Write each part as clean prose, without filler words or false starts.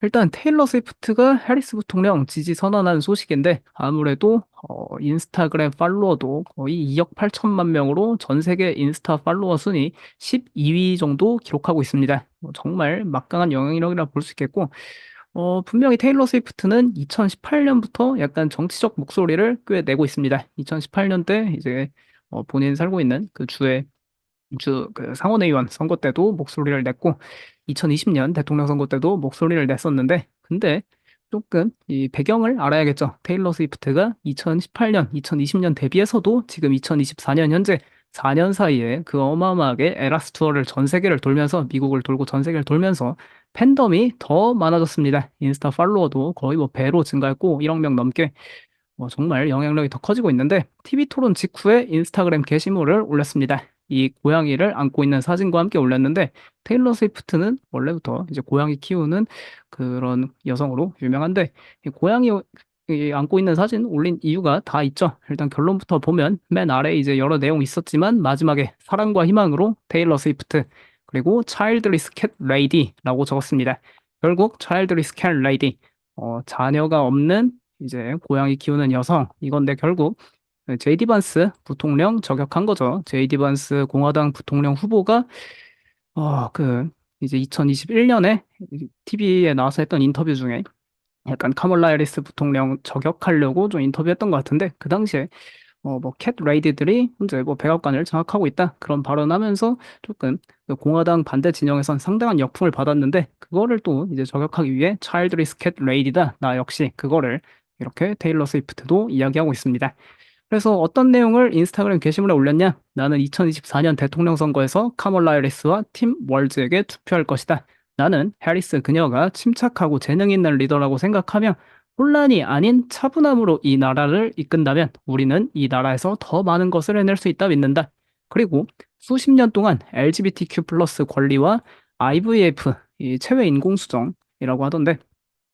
일단 테일러 스위프트가 해리스 부통령 지지 선언한 소식인데 아무래도 인스타그램 팔로워도 거의 2억 8천만 명으로 전 세계 인스타 팔로워 순위 12위 정도 기록하고 있습니다. 정말 막강한 영향력이라 볼 수 있겠고 분명히 테일러 스위프트는 2018년부터 약간 정치적 목소리를 꽤 내고 있습니다. 2018년 때 이제 본인 살고 있는 그 그 상원의원 선거 때도 목소리를 냈고 2020년 대통령 선거 때도 목소리를 냈었는데 근데 조금 이 배경을 알아야겠죠. 테일러 스위프트가 2018년, 2020년 대비해서도 지금 2024년 현재 4년 사이에 그 어마어마하게 에라스 투어를 전 세계를 돌면서 미국을 돌고 전 세계를 돌면서 팬덤이 더 많아졌습니다. 인스타 팔로워도 거의 뭐 배로 증가했고 1억 명 넘게 정말 영향력이 더 커지고 있는데 TV 토론 직후에 인스타그램 게시물을 올렸습니다. 이 고양이를 안고 있는 사진과 함께 올렸는데 테일러 스위프트는 원래부터 이제 고양이 키우는 그런 여성으로 유명한데 이 고양이 이 안고 있는 사진 올린 이유가 다 있죠. 일단 결론부터 보면 맨 아래 이제 여러 내용이 있었지만 마지막에 사랑과 희망으로 테일러 스위프트 그리고 childless cat lady라고 적었습니다. 결국 childless cat lady 자녀가 없는 이제 고양이 키우는 여성 이건데 결국 제이디 반스 부통령 저격한 거죠. 제이디 반스 공화당 부통령 후보가 그 이제 2021년에 TV에 나와서 했던 인터뷰 중에 약간 카멀라 해리스 부통령 저격하려고 좀 인터뷰했던 것 같은데 그 당시에 뭐 캣 레이디들이 현재 뭐 백악관을 장악하고 있다 그런 발언하면서 조금 그 공화당 반대 진영에선 상당한 역풍을 받았는데 그거를 또 이제 저격하기 위해 차일드리스 캣 레이디다 나 역시 그거를 이렇게 테일러 스위프트도 이야기하고 있습니다. 그래서 어떤 내용을 인스타그램 게시물에 올렸냐? 나는 2024년 대통령 선거에서 카멀라 해리스와 팀 월즈에게 투표할 것이다. 나는 해리스 그녀가 침착하고 재능 있는 리더라고 생각하며 혼란이 아닌 차분함으로 이 나라를 이끈다면 우리는 이 나라에서 더 많은 것을 해낼 수 있다 믿는다. 그리고 수십 년 동안 LGBTQ 플러스 권리와 IVF, 이 체외 인공수정이라고 하던데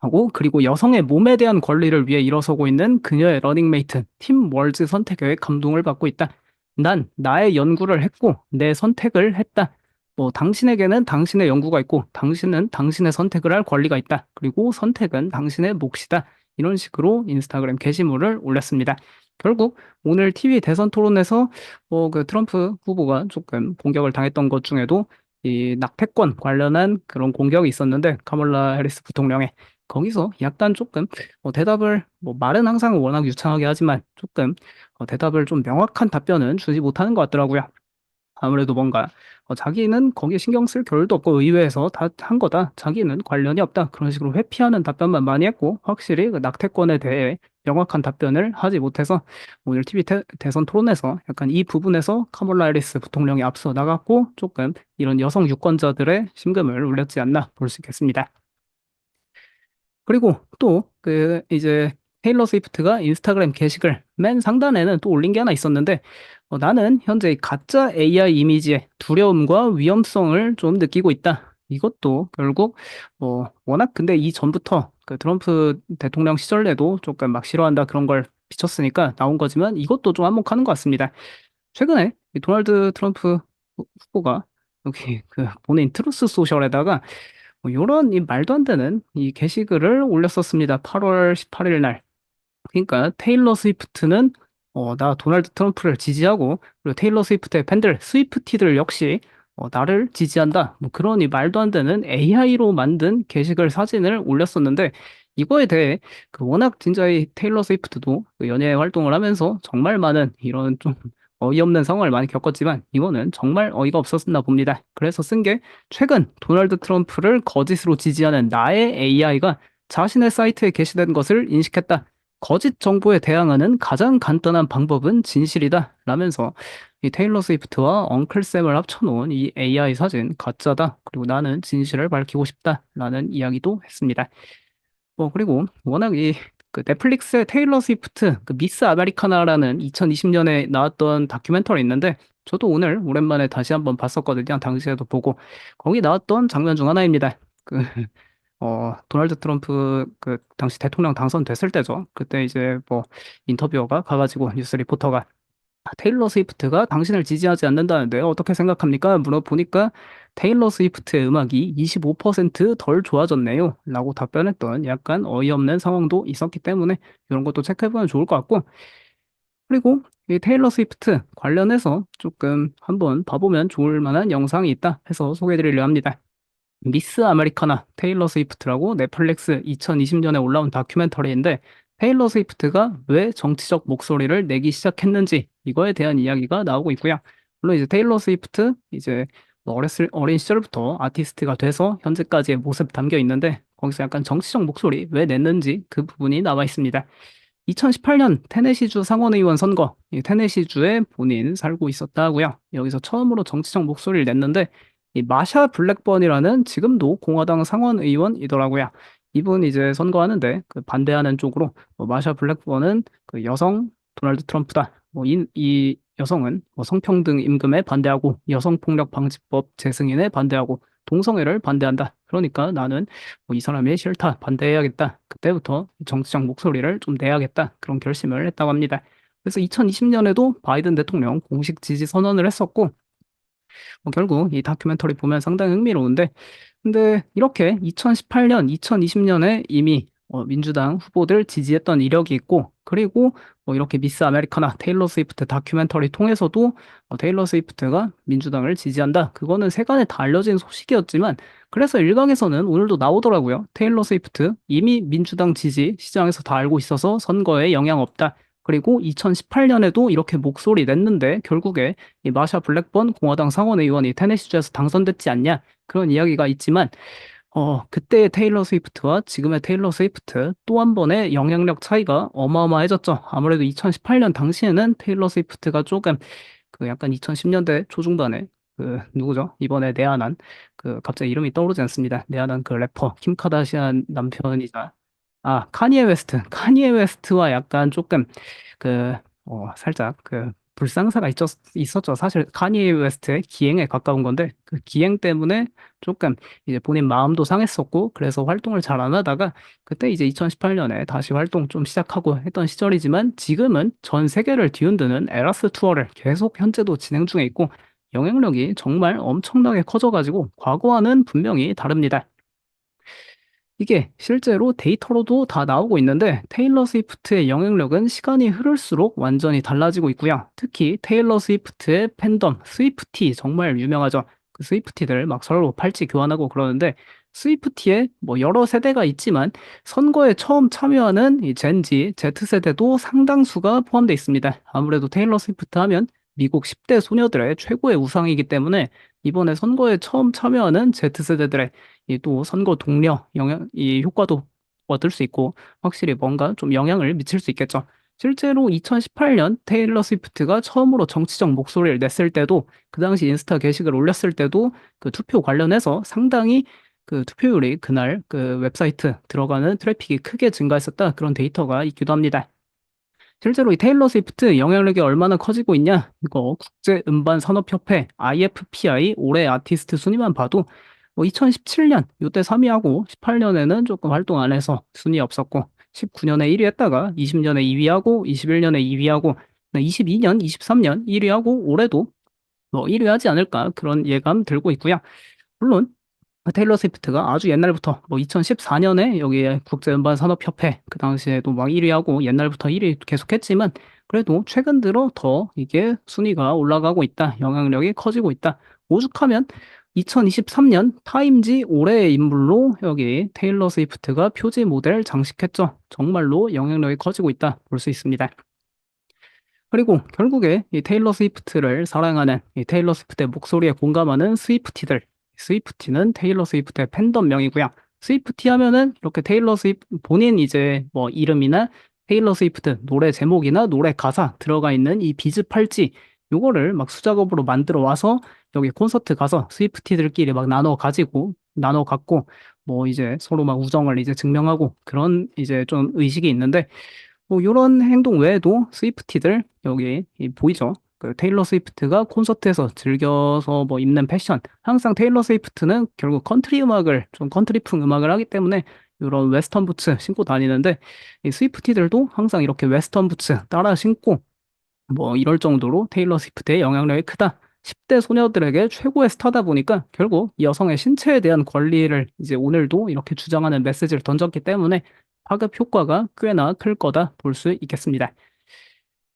하고 그리고 여성의 몸에 대한 권리를 위해 일어서고 있는 그녀의 러닝메이트 팀 월즈 선택에 감동을 받고 있다. 난 나의 연구를 했고 내 선택을 했다. 뭐 당신에게는 당신의 연구가 있고 당신은 당신의 선택을 할 권리가 있다. 그리고 선택은 당신의 몫이다. 이런 식으로 인스타그램 게시물을 올렸습니다. 결국 오늘 TV 대선 토론에서 그 트럼프 후보가 조금 공격을 당했던 것 중에도 이 낙태권 관련한 그런 공격이 있었는데 카멀라 해리스 부통령의 거기서 약간 조금 대답을 뭐 말은 항상 워낙 유창하게 하지만 조금 대답을 좀 명확한 답변은 주지 못하는 것 같더라고요. 아무래도 뭔가 자기는 거기에 신경 쓸 겨를도 없고 의회에서 다 한 거다. 자기는 관련이 없다. 그런 식으로 회피하는 답변만 많이 했고 확실히 그 낙태권에 대해 명확한 답변을 하지 못해서 오늘 TV 대선 토론에서 약간 이 부분에서 카멀라 해리스 부통령이 앞서 나갔고 조금 이런 여성 유권자들의 심금을 울렸지 않나 볼 수 있겠습니다. 그리고 또 그 이제 테일러 스위프트가 인스타그램 게시글 맨 상단에는 또 올린 게 하나 있었는데 나는 현재 이 가짜 AI 이미지의 두려움과 위험성을 좀 느끼고 있다. 이것도 결국 워낙 근데 이전부터 그 트럼프 대통령 시절에도 조금 막 싫어한다 그런 걸 비쳤으니까 나온 거지만 이것도 좀 한몫하는 것 같습니다. 최근에 이 도널드 트럼프 후보가 여기 그 본인 트루스 소셜에다가 요런 이 말도 안 되는 이 게시글을 올렸었습니다. 8월 18일 날. 그러니까 테일러 스위프트는 나 도널드 트럼프를 지지하고 그리고 테일러 스위프트의 팬들, 스위프티들 역시 나를 지지한다. 뭐 그런 이 말도 안 되는 AI로 만든 게시글 사진을 올렸었는데 이거에 대해 그 워낙 진짜 이 테일러 스위프트도 그 연예 활동을 하면서 정말 많은 이런 좀 어이없는 상황을 많이 겪었지만 이거는 정말 어이가 없었나 봅니다. 그래서 쓴 게 최근 도널드 트럼프를 거짓으로 지지하는 나의 AI가 자신의 사이트에 게시된 것을 인식했다. 거짓 정보에 대항하는 가장 간단한 방법은 진실이다. 라면서 이 테일러 스위프트와 엉클샘을 합쳐놓은 이 AI 사진 가짜다. 그리고 나는 진실을 밝히고 싶다. 라는 이야기도 했습니다. 그리고 워낙 이 그 넷플릭스의 테일러 스위프트 그 미스 아메리카나라는 2020년에 나왔던 다큐멘터리 있는데 저도 오늘 오랜만에 다시 한번 봤었거든요. 당시에도 보고 거기 나왔던 장면 중 하나입니다. 그 도널드 트럼프 그 당시 대통령 당선됐을 때죠. 그때 이제 뭐 인터뷰어가 가가지고 뉴스 리포터가 테일러 스위프트가 당신을 지지하지 않는다는데 어떻게 생각합니까? 물어보니까 테일러 스위프트의 음악이 25%덜 좋아졌네요. 라고 답변했던 약간 어이없는 상황도 있었기 때문에 이런 것도 체크해보면 좋을 것 같고, 그리고 이 테일러 스위프트 관련해서 조금 한번 봐보면 좋을 만한 영상이 있다 해서 소개해드리려 합니다. 미스 아메리카나 테일러 스위프트라고 넷플릭스 2020년에 올라온 다큐멘터리인데, 테일러 스위프트가 왜 정치적 목소리를 내기 시작했는지 이거에 대한 이야기가 나오고 있고요. 물론 이제 테일러 스위프트 이제 뭐 어린 시절부터 아티스트가 돼서 현재까지의 모습 담겨 있는데, 거기서 약간 정치적 목소리 왜 냈는지 그 부분이 나와 있습니다. 2018년 테네시주 상원의원 선거, 이 테네시주에 본인 살고 있었다 하고요. 여기서 처음으로 정치적 목소리를 냈는데, 이 마샤 블랙번이라는 지금도 공화당 상원의원이더라고요. 이분 이제 선거하는데 그 반대하는 쪽으로, 마샤 블랙번은 그 여성 도널드 트럼프다. 이 여성은 성평등 임금에 반대하고 여성폭력 방지법 재승인에 반대하고 동성애를 반대한다. 그러니까 나는 이 사람이 싫다, 반대해야겠다. 그때부터 정치적 목소리를 좀 내야겠다. 그런 결심을 했다고 합니다. 그래서 2020년에도 바이든 대통령 공식 지지 선언을 했었고, 결국 이 다큐멘터리 보면 상당히 흥미로운데, 근데 이렇게 2018년, 2020년에 이미 민주당 후보들 지지했던 이력이 있고, 그리고 이렇게 미스 아메리카나 테일러 스위프트 다큐멘터리 통해서도 테일러 스위프트가 민주당을 지지한다. 그거는 세간에 다 알려진 소식이었지만, 그래서 일각에서는 오늘도 나오더라고요. 테일러 스위프트 이미 민주당 지지 시장에서 다 알고 있어서 선거에 영향 없다. 그리고 2018년에도 이렇게 목소리 냈는데 결국에 이 마샤 블랙번 공화당 상원의원이 테네시주에서 당선됐지 않냐, 그런 이야기가 있지만, 그때의 테일러 스위프트와 지금의 테일러 스위프트 또 한 번의 영향력 차이가 어마어마해졌죠. 아무래도 2018년 당시에는 테일러 스위프트가 조금 그 약간 2010년대 초중반에 그 누구죠? 이번에 내한한 그 갑자기 이름이 떠오르지 않습니다. 내한한 그 래퍼 킴 카다시안 남편이자, 카니에 웨스트. 카니에 웨스트와 약간 조금 그 살짝 그 불상사가 있었죠. 사실 카니에 웨스트의 기행에 가까운 건데, 그 기행 때문에 조금 이제 본인 마음도 상했었고, 그래서 활동을 잘 안 하다가 그때 이제 2018년에 다시 활동 좀 시작하고 했던 시절이지만, 지금은 전 세계를 뒤흔드는 에라스 투어를 계속 현재도 진행 중에 있고, 영향력이 정말 엄청나게 커져가지고 과거와는 분명히 다릅니다. 이게 실제로 데이터로도 다 나오고 있는데, 테일러 스위프트의 영향력은 시간이 흐를수록 완전히 달라지고 있고요. 특히 테일러 스위프트의 팬덤, 스위프티 정말 유명하죠. 그 스위프티들 막 서로 팔찌 교환하고 그러는데, 스위프티에 뭐 여러 세대가 있지만 선거에 처음 참여하는 이 젠지, Z세대도 상당수가 포함되어 있습니다. 아무래도 테일러 스위프트 하면 미국 10대 소녀들의 최고의 우상이기 때문에 이번에 선거에 처음 참여하는 Z세대들의 이 또 선거 동료 이 효과도 얻을 수 있고, 확실히 뭔가 좀 영향을 미칠 수 있겠죠. 실제로 2018년 테일러 스위프트가 처음으로 정치적 목소리를 냈을 때도, 그 당시 인스타 게시글 올렸을 때도 그 투표 관련해서 상당히 그 투표율이 그날 그 웹사이트 들어가는 트래픽이 크게 증가했었다, 그런 데이터가 있기도 합니다. 실제로 이 테일러 스위프트 영향력이 얼마나 커지고 있냐? 이거 국제음반산업협회 IFPI 올해 아티스트 순위만 봐도 2017년 이때 3위하고 18년에는 조금 활동 안 해서 순위 없었고, 19년에 1위 했다가 20년에 2위하고 21년에 2위하고 22년, 23년 1위하고 올해도 1위 하지 않을까, 그런 예감 들고 있고요. 물론 테일러 스위프트가 아주 옛날부터 2014년에 여기에 국제음반산업협회 그 당시에도 막 1위하고 옛날부터 1위 계속했지만, 그래도 최근 들어 더 이게 순위가 올라가고 있다. 영향력이 커지고 있다. 오죽하면 2023년 타임지 올해의 인물로 여기 테일러 스위프트가 표지 모델 장식했죠. 정말로 영향력이 커지고 있다 볼 수 있습니다. 그리고 결국에 이 테일러 스위프트를 사랑하는, 이 테일러 스위프트의 목소리에 공감하는 스위프티들. 스위프티는 테일러 스위프트의 팬덤명이고요. 스위프티 하면은 이렇게 테일러 스위프트 본인 이제 뭐 이름이나 테일러 스위프트 노래 제목이나 노래 가사 들어가 있는 이 비즈 팔찌, 요거를 막 수작업으로 만들어 와서 여기 콘서트 가서 스위프티들끼리 막 나눠 갖고 뭐 이제 서로 막 우정을 이제 증명하고, 그런 이제 좀 의식이 있는데, 요런 행동 외에도 스위프티들 여기 보이죠? 그 테일러 스위프트가 콘서트에서 즐겨서 뭐 입는 패션, 항상 테일러 스위프트는 결국 컨트리 음악을 좀 컨트리풍 음악을 하기 때문에 이런 웨스턴 부츠 신고 다니는데, 이 스위프티들도 항상 이렇게 웨스턴 부츠 따라 신고 뭐 이럴 정도로 테일러 스위프트의 영향력이 크다. 10대 소녀들에게 최고의 스타다 보니까 결국 이 여성의 신체에 대한 권리를 이제 오늘도 이렇게 주장하는 메시지를 던졌기 때문에 파급 효과가 꽤나 클 거다 볼 수 있겠습니다.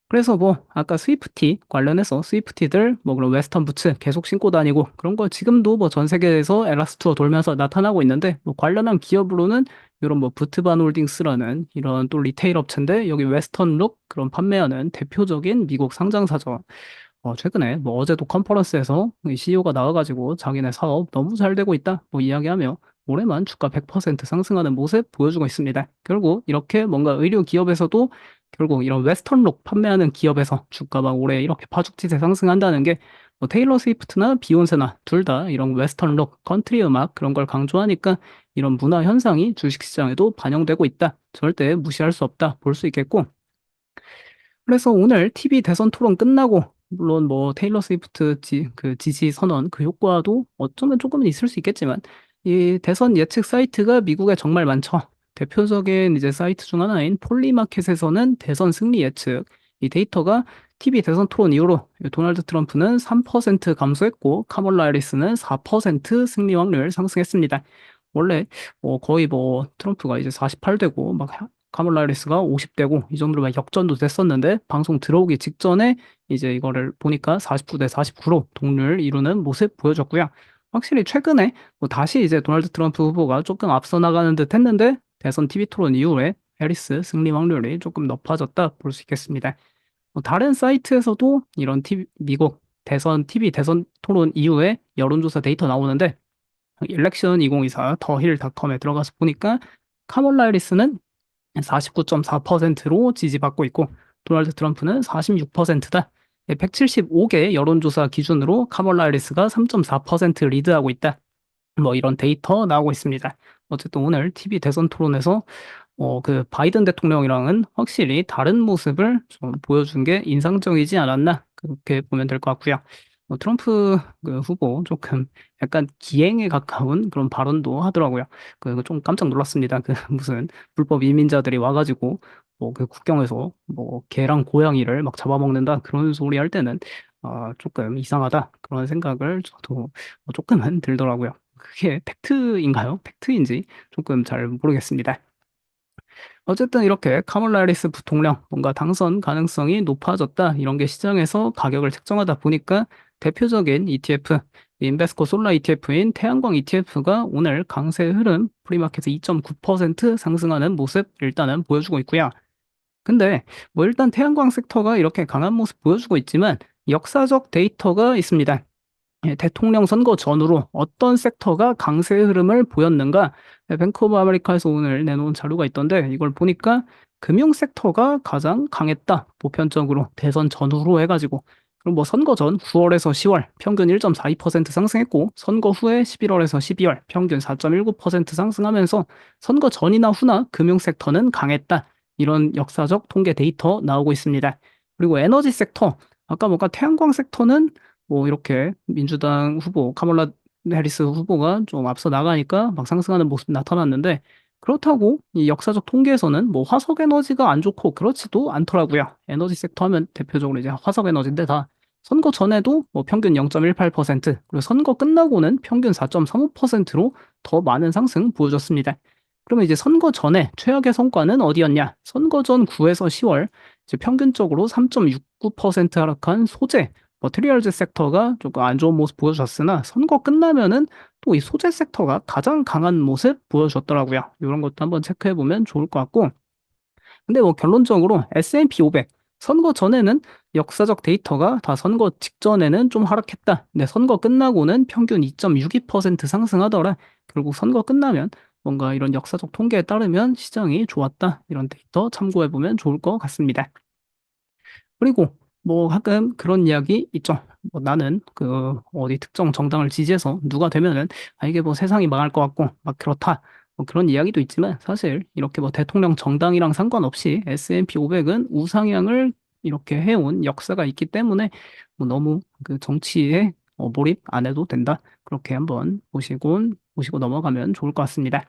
그래서 뭐 아까 스위프티 관련해서 스위프티들 뭐 그런 웨스턴 부츠 계속 신고 다니고 그런 거 지금도 뭐 전 세계에서 에라스 투어 돌면서 나타나고 있는데 뭐 관련한 기업으로는 이런 뭐 부트반 홀딩스라는 이런 또 리테일 업체인데 여기 웨스턴 룩 그런 판매하는 대표적인 미국 상장사죠. 최근에 뭐 어제도 컨퍼런스에서 이 CEO가 나와가지고 자기네 사업 너무 잘 되고 있다 뭐 이야기하며 올해만 주가 100% 상승하는 모습 보여주고 있습니다. 결국 이렇게 뭔가 의류 기업에서도 결국 이런 웨스턴룩 판매하는 기업에서 주가가 올해 이렇게 파죽지세 상승한다는 게 뭐 테일러 스위프트나 비욘세나 둘 다 이런 웨스턴룩, 컨트리 음악 그런 걸 강조하니까 이런 문화 현상이 주식시장에도 반영되고 있다. 절대 무시할 수 없다. 볼 수 있겠고 그래서 오늘 TV 대선 토론 끝나고 물론 뭐 테일러 스위프트 그 지지 선언 그 효과도 어쩌면 조금은 있을 수 있겠지만 이 대선 예측 사이트가 미국에 정말 많죠. 대표적인 이제 사이트 중 하나인 폴리마켓에서는 대선 승리 예측 이 데이터가 TV 대선 토론 이후로 도널드 트럼프는 3% 감소했고 카멀라 해리스는 4% 승리 확률 상승했습니다. 원래 거의 뭐 트럼프가 이제 48되고 막 카멀라 해리스가 50대고 이 정도로 막 역전도 됐었는데 방송 들어오기 직전에 이제 이거를 보니까 49대 49로 동률 이루는 모습 보여줬고요. 확실히 최근에 뭐 다시 이제 도널드 트럼프 후보가 조금 앞서 나가는 듯 했는데 대선 TV 토론 이후에 해리스 승리 확률이 조금 높아졌다 볼 수 있겠습니다. 다른 사이트에서도 이런 미국 대선 TV 대선 토론 이후에 여론조사 데이터 나오는데 일렉션 2024 더힐닷컴에 들어가서 보니까 카멀라 해리스는 49.4%로 지지받고 있고 도널드 트럼프는 46%다. 175개 여론조사 기준으로 카멀라 해리스가 3.4% 리드하고 있다. 뭐 이런 데이터 나오고 있습니다. 어쨌든 오늘 TV 대선 토론에서 그 바이든 대통령이랑은 확실히 다른 모습을 좀 보여준 게 인상적이지 않았나 그렇게 보면 될 것 같고요. 트럼프 그 후보 조금 약간 기행에 가까운 그런 발언도 하더라고요. 좀 깜짝 놀랐습니다. 그 무슨 불법 이민자들이 와가지고 뭐 그 국경에서 뭐 개랑 고양이를 막 잡아먹는다 그런 소리 할 때는 조금 이상하다 그런 생각을 저도 조금은 들더라고요. 그게 팩트인가요? 팩트인지 조금 잘 모르겠습니다. 어쨌든 이렇게 카멀라 해리스 부통령 뭔가 당선 가능성이 높아졌다 이런 게 시장에서 가격을 책정하다 보니까 대표적인 ETF 인베스코 솔라 ETF인 태양광 ETF가 오늘 강세 흐름 프리마켓에서 2.9% 상승하는 모습 일단은 보여주고 있고요. 근데 뭐 일단 태양광 섹터가 이렇게 강한 모습 보여주고 있지만 역사적 데이터가 있습니다. 대통령 선거 전후로 어떤 섹터가 강세 흐름을 보였는가? 뱅크 오브 아메리카에서 오늘 내놓은 자료가 있던데 이걸 보니까 금융 섹터가 가장 강했다. 보편적으로 대선 전후로 해가지고 그럼 뭐 선거 전 9월에서 10월 평균 1.42% 상승했고 선거 후에 11월에서 12월 평균 4.19% 상승하면서 선거 전이나 후나 금융 섹터는 강했다. 이런 역사적 통계 데이터 나오고 있습니다. 그리고 에너지 섹터 아까 뭔가 태양광 섹터는 뭐 이렇게 민주당 후보 카멀라 해리스 후보가 좀 앞서 나가니까 막 상승하는 모습 나타났는데 그렇다고 이 역사적 통계에서는 뭐 화석 에너지가 안 좋고 그렇지도 않더라고요. 에너지 섹터 하면 대표적으로 이제 화석 에너지인데 다 선거 전에도 뭐 평균 0.18% 그리고 선거 끝나고는 평균 4.35%로 더 많은 상승 보여줬습니다. 그러면 이제 선거 전에 최악의 성과는 어디였냐? 선거 전 9에서 10월 이제 평균적으로 3.69% 하락한 소재 머티리얼즈 섹터가 조금 안 좋은 모습 보여줬으나 선거 끝나면은 또 이 소재 섹터가 가장 강한 모습 보여줬더라고요. 이런 것도 한번 체크해 보면 좋을 것 같고. 근데 뭐 결론적으로 S&P 500 선거 전에는 역사적 데이터가 다 선거 직전에는 좀 하락했다. 근데 선거 끝나고는 평균 2.62% 상승하더라. 결국 선거 끝나면 뭔가 이런 역사적 통계에 따르면 시장이 좋았다. 이런 데이터 참고해 보면 좋을 것 같습니다. 그리고 뭐 가끔 그런 이야기 있죠. 뭐 나는 그 어디 특정 정당을 지지해서 누가 되면은 이게 뭐 세상이 망할 것 같고 막 그렇다. 뭐 그런 이야기도 있지만 사실 이렇게 뭐 대통령 정당이랑 상관없이 S&P 500은 우상향을 이렇게 해온 역사가 있기 때문에 뭐 너무 그 정치에 몰입 안 해도 된다. 그렇게 한번 보시고 넘어가면 좋을 것 같습니다.